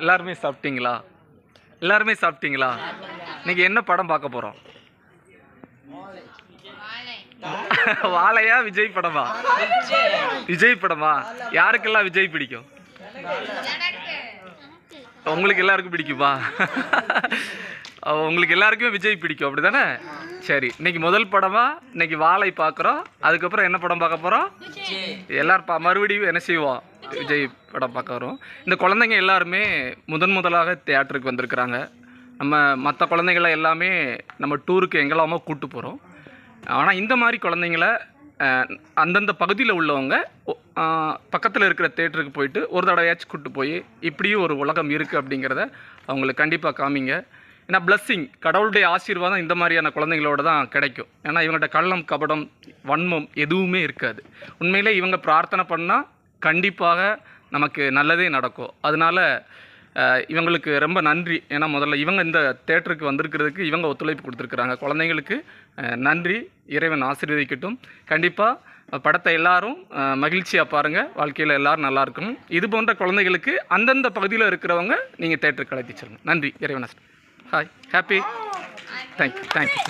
எல்லாருமே சாப்பிட்டீங்களா? எல்லாருமே சாப்பிட்டீங்களா? இன்னைக்கு என்ன படம் பார்க்க போகிறோம்? வாழையா விஜய் படமா? விஜய் படமா? யாருக்கெல்லாம் விஜய் பிடிக்கும்? உங்களுக்கு எல்லாருக்கும் பிடிக்குமா? உங்களுக்கு எல்லாருக்குமே விஜய் பிடிக்கும் அப்படி தானே? சரி, இன்னைக்கு முதல் படமா இன்னைக்கு வாழை பார்க்குறோம். அதுக்கப்புறம் என்ன படம் பார்க்க போகிறோம்? எல்லாரும் மறுபடியும் என்ன செய்வோம்? விஜய் படம் பார்க்க வரும். இந்த குழந்தைங்க எல்லாருமே முதலாக தியேட்டருக்கு வந்திருக்கிறாங்க. நம்ம மற்ற குழந்தைங்கள எல்லாமே நம்ம டூருக்கு எங்கெல்லாமோ கூப்பிட்டு போகிறோம். ஆனால் இந்த மாதிரி குழந்தைங்கள அந்தந்த பகுதியில் உள்ளவங்க பக்கத்தில் இருக்கிற தேட்டருக்கு போயிட்டு ஒரு தடவையாச்சும் கூப்பிட்டு போய் இப்படியும் ஒரு உலகம் இருக்குது அப்படிங்கிறத அவங்களுக்கு கண்டிப்பாக காமிங்க. ஏன்னா பிளஸ்ஸிங், கடவுளுடைய ஆசீர்வாதம் இந்த மாதிரியான குழந்தைங்களோட தான் கிடைக்கும். ஏன்னா இவங்கள்ட்ட கள்ளம், கபடம், வன்மம் எதுவுமே இருக்காது. உண்மையிலே இவங்க பிரார்த்தனை பண்ணால் கண்டிப்பாக நமக்கு நல்லதே நடக்கும். அதனால் இவங்களுக்கு ரொம்ப நன்றி. ஏன்னா முதல்ல இவங்க இந்த தேட்டருக்கு வந்திருக்கிறதுக்கு இவங்க ஒத்துழைப்பு கொடுத்துருக்குறாங்க. குழந்தைங்களுக்கு நன்றி. இறைவன் ஆசீர்வதிக்கட்டும். கண்டிப்பாக படத்தை எல்லாரும் மகிழ்ச்சியாக பாருங்கள். வாழ்க்கையில் எல்லோரும் நல்லா இருக்கணும். இது போன்ற குழந்தைகளுக்கு அந்தந்த பகுதியில் இருக்கிறவங்க நீங்கள் தேட்டருக்கு அழைத்து செல்லுங்கள். நன்றி. இறைவன் ஹாய், ஹாப்பி. தேங்க்யூ.